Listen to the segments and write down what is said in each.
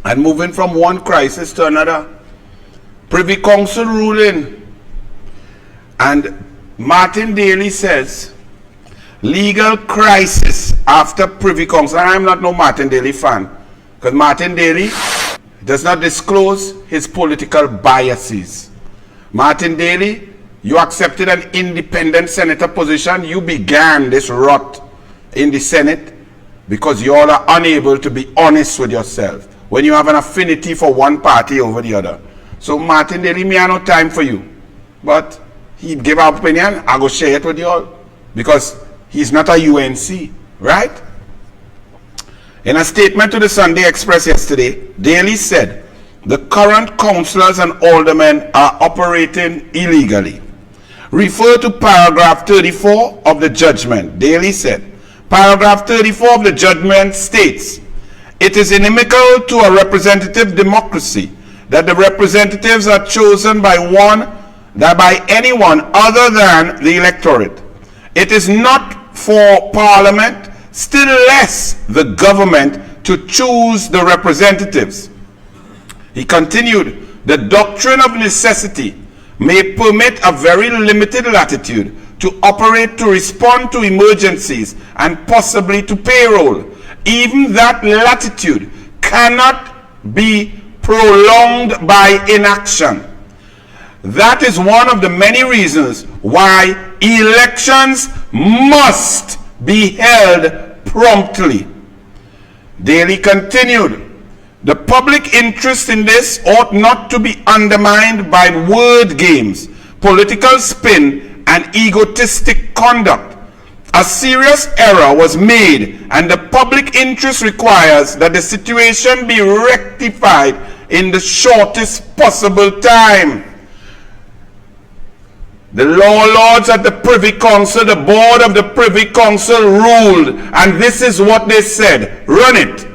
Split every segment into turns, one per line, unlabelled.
and moving from one crisis to another. Privy Council ruling. And Martin Daly says, legal crisis after Privy Council. And I'm not no Martin Daly fan, because Martin Daly does not disclose his political biases. Martin Daly, you accepted an independent senator position. You began this rot in the Senate because you all are unable to be honest with yourself when you have an affinity for one party over the other. So Martin Daly, me have no time for you. But he gave an opinion, I go share it with you all. Because he's not a UNC, right? In a statement to the Sunday Express yesterday, Daly said, the current councillors and aldermen are operating illegally. Refer to paragraph 34 of the judgment. Daly said, paragraph 34 of the judgment states, it is inimical to a representative democracy that the representatives are chosen by anyone other than the electorate. It is not for Parliament, still less the government, to choose the representatives. He continued, the doctrine of necessity may permit a very limited latitude to operate to respond to emergencies and possibly to payroll. Even that latitude cannot be prolonged by inaction. That is one of the many reasons why elections must be held promptly. Daly continued, the public interest in this ought not to be undermined by word games, political spin, and egotistic conduct. A serious error was made, and the public interest requires that the situation be rectified in the shortest possible time. The law lords at the Privy Council, the board of the Privy Council ruled, and this is what they said. Run it.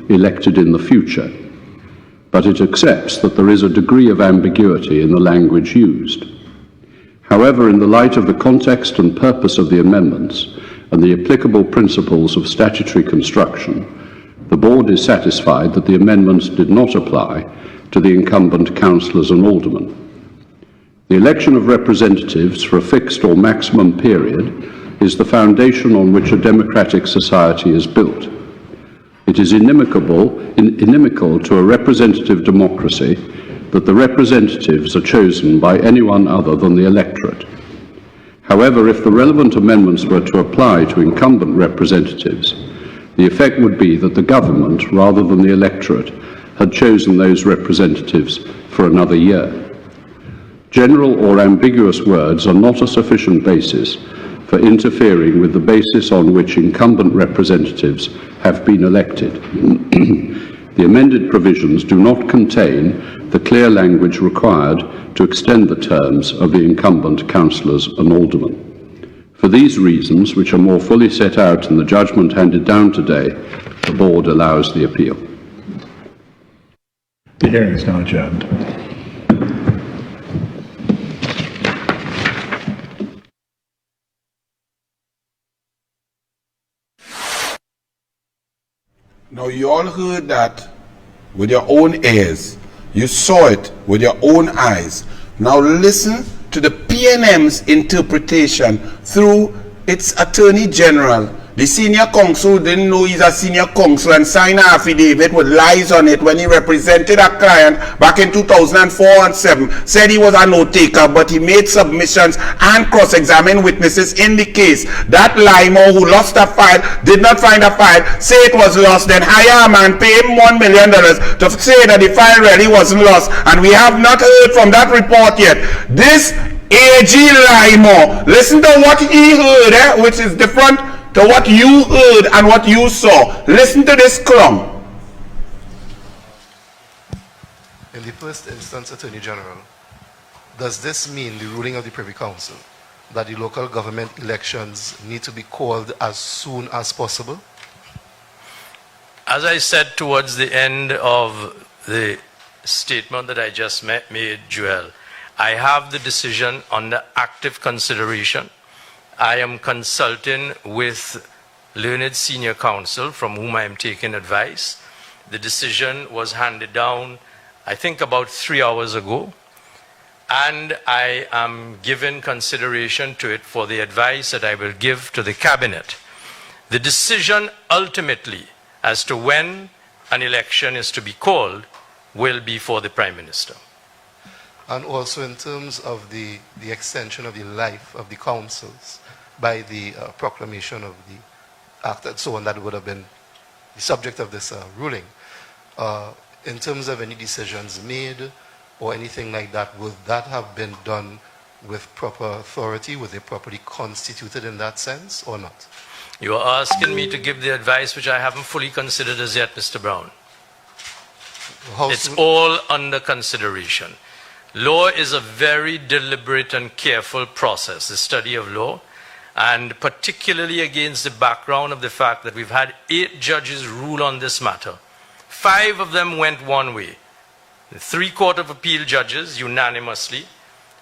Elected in the future, but it accepts that there is a degree of ambiguity in the language used. However, in the light of the context and purpose of the amendments and the applicable principles of statutory construction, the Board is satisfied that the amendments did not apply to the incumbent councillors and aldermen. The election of representatives for a fixed or maximum period is the foundation on which a democratic society is built. It is inimical to a representative democracy that the representatives are chosen by anyone other than the electorate. However, if the relevant amendments were to apply to incumbent representatives, the effect would be that the government, rather than the electorate, had chosen those representatives for another year. General or ambiguous words are not a sufficient basis for interfering with the basis on which incumbent representatives have been elected. The amended provisions do not contain the clear language required to extend the terms of the incumbent councillors and aldermen. For these reasons, which are more fully set out in the judgment handed down today, the Board allows the appeal.
The hearing is now adjourned.
Now you all heard that with your own ears. You saw it with your own eyes. Now listen to the PNM's interpretation through its Attorney General. The senior counsel didn't know he's a senior counsel and signed an affidavit with lies on it when he represented a client back in 2004 and 7. Said he was a note taker, but he made submissions and cross-examined witnesses in the case. That Limo who lost a file, did not find a file, say it was lost, then hire a man, pay him $1 million to say that the file really wasn't lost. And we have not heard from that report yet. This AG Limo, listen to what he heard, which is different to what you heard and what you saw. Listen to this clump.
In the first instance, Attorney General, does this mean the ruling of the Privy Council that the local government elections need to be called as soon as possible?
As I said towards the end of the statement that I just made, Joel,
I have the decision under active consideration. I am consulting with learned senior counsel from whom I am taking advice. The decision was handed down, I think, about 3 hours ago, and I am giving consideration to it for the advice that I will give to the cabinet. The decision ultimately as to when an election is to be called will be for the Prime Minister.
And also in terms of the extension of the life of the councils by the proclamation of the act and so on, that would have been the subject of this ruling. In terms of any decisions made or anything like that, would that have been done with proper authority? Were they properly constituted in that sense or not?
You are asking me to give the advice which I haven't fully considered as yet, Mr. Brown. It's all under consideration. Law is a very deliberate and careful process, the study of law, and particularly against the background of the fact that we've had 8 judges rule on this matter. 5 of them went one way. The 3 Court of Appeal judges unanimously,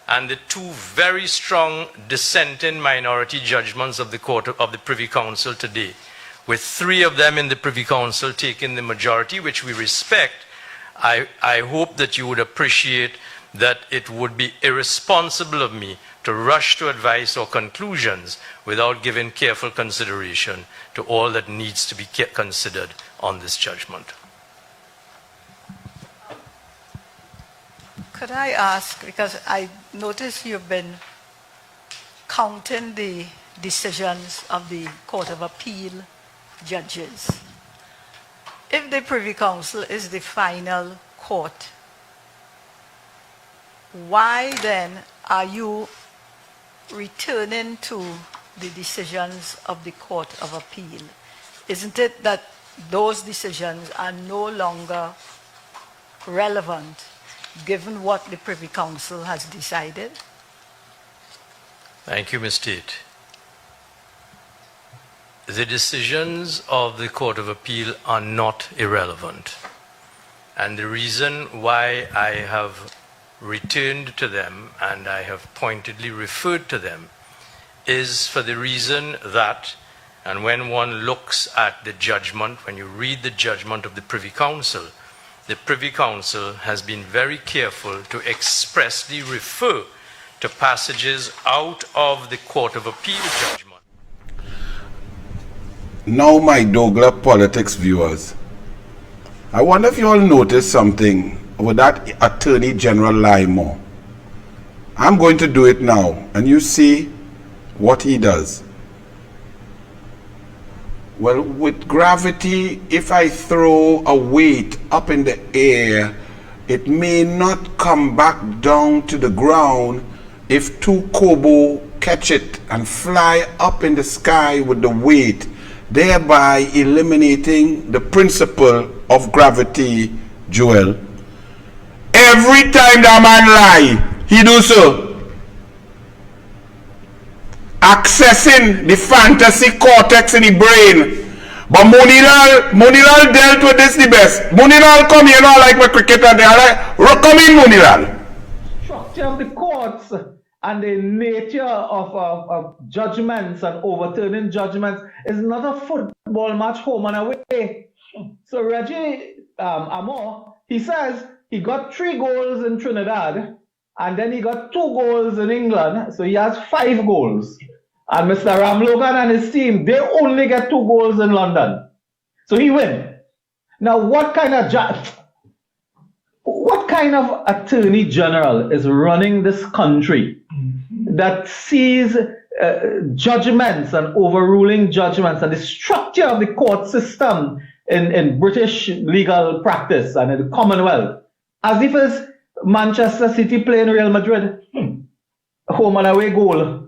and the 2 very strong dissenting minority judgments of the Privy Council today, with 3 of them in the Privy Council taking the majority, which we respect. I hope that you would appreciate that it would be irresponsible of me to rush to advice or conclusions without giving careful consideration to all that needs to be considered on this judgment.
Could I ask, because I notice you've been counting the decisions of the Court of Appeal judges. If the Privy Council is the final court, why then are you returning to the decisions of the Court of Appeal? Isn't it that those decisions are no longer relevant given what the Privy Council has decided?
Thank you, Ms. Tate. The decisions of the Court of Appeal are not irrelevant. And the reason why I have returned to them and I have pointedly referred to them is for the reason that, and when one looks at the judgment, when you read the judgment of the Privy Council has been very careful to expressly refer to passages out of the Court of Appeal judgment.
Now, my Douglas politics viewers, I wonder if you all noticed something with that Attorney General Lymore. I'm going to do it now, and you see what he does. Well, with gravity, if I throw a weight up in the air, it may not come back down to the ground if 2 Kobo catch it and fly up in the sky with the weight, thereby eliminating the principle of gravity, Joel. Every time that man lie, he do so. Accessing the fantasy cortex in the brain. But Munilal dealt with this the best. Munilal come here now like my cricketer. They are like, come in, Munilal.
Structure of the courts and the nature of judgments and overturning judgments is not a football match home and away. So Reggie Amor, he says he got 3 goals in Trinidad and then he got 2 goals in England, so he has 5 goals. And Mr. Ramlogan and his team, they only get 2 goals in London. So he win. Now what kind of Attorney General is running this country that sees judgments and overruling judgments and the structure of the court system in British legal practice and in the Commonwealth as if it's Manchester City playing Real Madrid, home and away goal?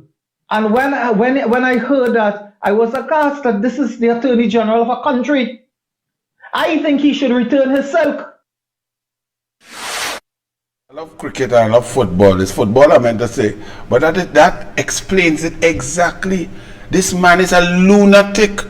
And when I heard that, I was aghast that this is the Attorney General of a country. I think he should return his silk.
I love cricket and I love football. It's football I meant to say. But that explains it exactly. This man is a lunatic.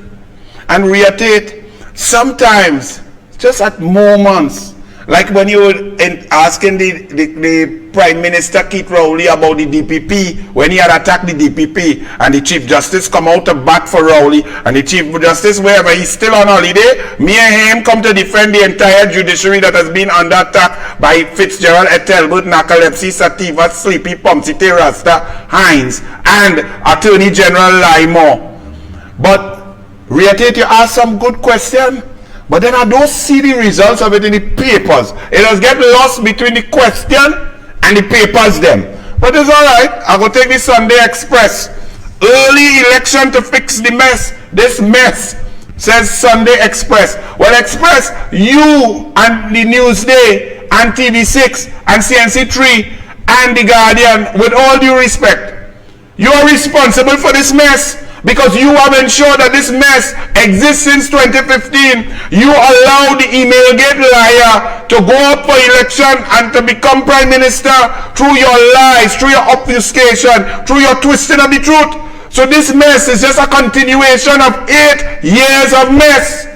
And reiterate, sometimes, just at moments, Like when you were asking the Prime Minister Keith Rowley about the DPP, when he had attacked the DPP, and the Chief Justice come out to bat for Rowley, and the Chief Justice, wherever he's still on holiday, me and him come to defend the entire judiciary that has been under attack by Fitzgerald, Ethelbert, Narcolepsy, Sativa, Sleepy, Pomsite, Rasta, Hines, and Attorney General Lymore. But, Riatate, you asked some good question. But then I don't see the results of it in the papers. It does get lost between the question and the papers them. But it's alright. I will take the Sunday Express. Early election to fix the mess. This mess, says Sunday Express. Well, Express, you and the Newsday and TV6 and CNC3 and the Guardian, with all due respect, you are responsible for this mess. Because you have ensured that this mess exists since 2015. You allowed the email-gate liar to go up for election and to become Prime Minister through your lies, through your obfuscation, through your twisting of the truth. So this mess is just a continuation of 8 years of mess.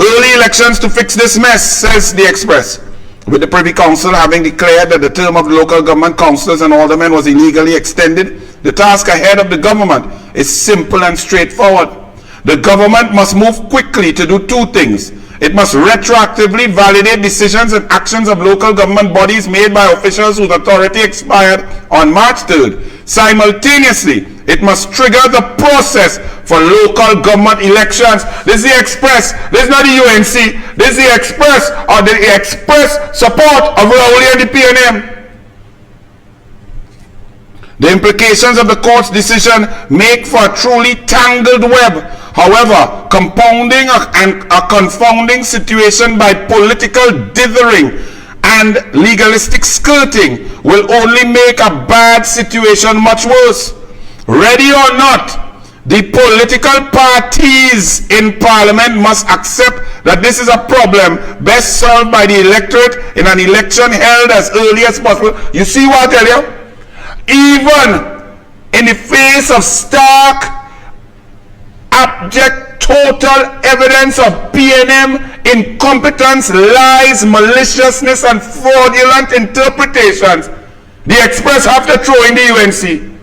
Early elections to fix this mess, says the Express. With the Privy Council having declared that the term of the local government councillors and aldermen was illegally extended, the task ahead of the government is simple and straightforward. The government must move quickly to do two things. It must retroactively validate decisions and actions of local government bodies made by officials whose authority expired on March 3rd. Simultaneously, it must trigger the process for local government elections. This is the Express. This is not the UNC. This is the Express, or the Express support of Rowley and the PNM. The implications of the court's decision make for a truly tangled web. However, compounding a confounding situation by political dithering and legalistic skirting will only make a bad situation much worse. Ready or not, the political parties in Parliament must accept that this is a problem best solved by the electorate in an election held as early as possible. You see what I tell you? Even in the face of stark, abject, total evidence of PNM incompetence, lies, maliciousness, and fraudulent interpretations, the Express have to throw in the UNC.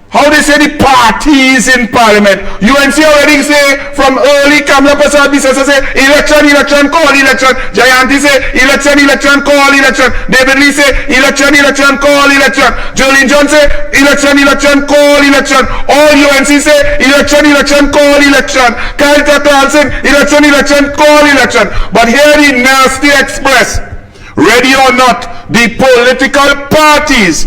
How they say the parties in Parliament? UNC already say from early Kamala Prasad say election, call election. Jayanti say election, call election. David Lee say election, call election. Jolene John say election, call election. All UNC say election, call election. Kyle Carlson, election, call election. But here the nasty Express, ready or not, the political parties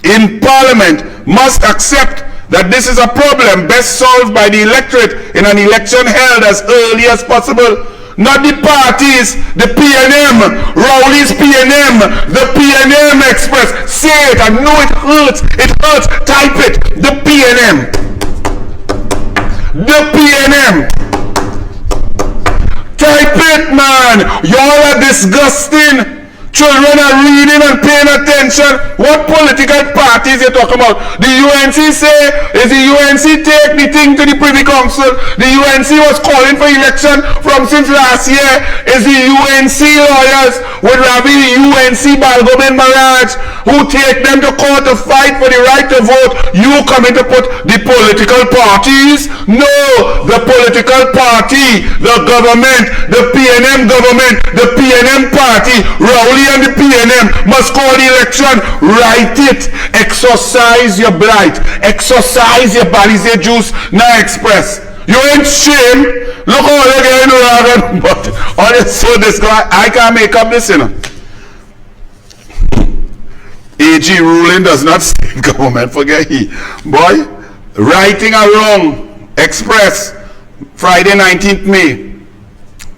in Parliament must accept that this is a problem best solved by the electorate in an election held as early as possible. Not the parties, the PNM, Rowley's PNM, the PNM Express. Say it, I know it hurts, type it, the PNM. The PNM. Type it, man. Y'all are disgusting. Children are reading and paying attention. What political parties you talking about? The UNC say, is the UNC take the thing to the Privy Council? The UNC was calling for election from since last year. Is the UNC lawyers would rather the UNC Balgobin Barrage who take them to court to fight for the right to vote? You coming to put the political parties? No, the political party, the government, the PNM government, the PNM party, Rowley and the PNM must call the election. Write it. Exercise your blight. Exercise your Balizé juice. Now Express. You ain't shame. Look how you're getting around. But honestly, so this guy, I can't make up this, you know. AG ruling does not state government. Forget he. Boy, righting a wrong. Express. Friday 19th May.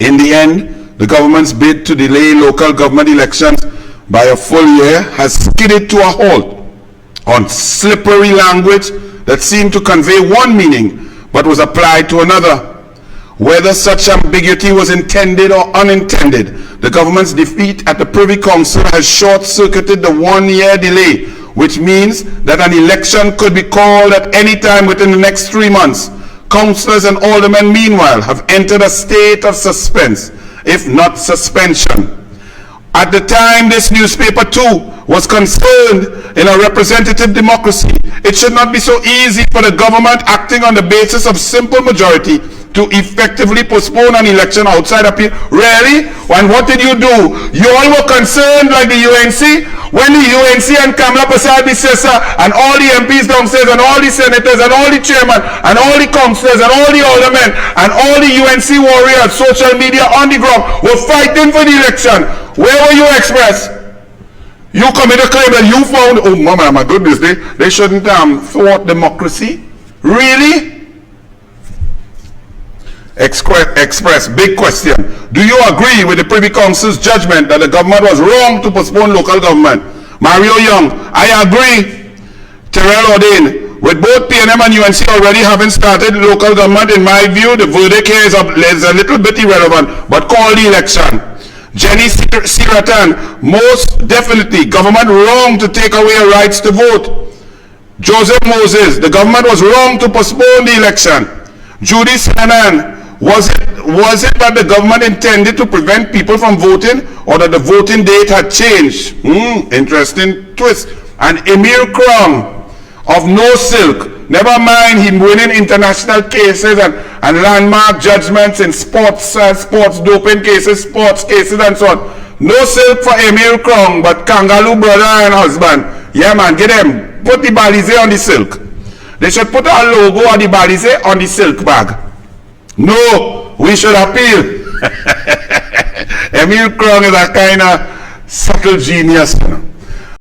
In the end, the government's bid to delay local government elections by a full year has skidded to a halt on slippery language that seemed to convey one meaning but was applied to another. Whether such ambiguity was intended or unintended, the government's defeat at the Privy Council has short-circuited the one-year delay, which means that an election could be called at any time within the next 3 months. Councillors and aldermen, meanwhile, have entered a state of suspense, if not suspension. At the time, this newspaper too was concerned in a representative democracy. It should not be so easy for the government acting on the basis of simple majority to effectively postpone an election outside appeal. Really? And what did you do? You all were concerned like the UNC? When the UNC and Kamala Prasad Bisesa and all the MPs downstairs and all the senators and all the chairmen and all the councillors and all the aldermen and all the UNC warriors, social media on the ground were fighting for the election. Where were you, Express? You come in to claim that you found, oh mama, my goodness, they shouldn't thwart democracy? Really? Express, big question. Do you agree with the Privy Council's judgment that the government was wrong to postpone local government? Mario Young, I agree. Terrell Odin, with both PNM and UNC already having started local government, in my view, the verdict here is a little bit irrelevant, but call the election. Jenny Siratan, most definitely, government wrong to take away rights to vote. Joseph Moses, the government was wrong to postpone the election. Judy Sanan, was it that the government intended to prevent people from voting, or that the voting date had changed? Interesting twist. And Emir Krong of No Silk, never mind him winning international cases and landmark judgments in sports doping cases, sports cases and so on. No Silk for Emir Krong, but Kangaloo brother and husband. Yeah man, get them. Put the Balize on the silk. They should put our logo on the Balize on the silk bag. No, we should appeal. Emil Krong is a kind of subtle genius.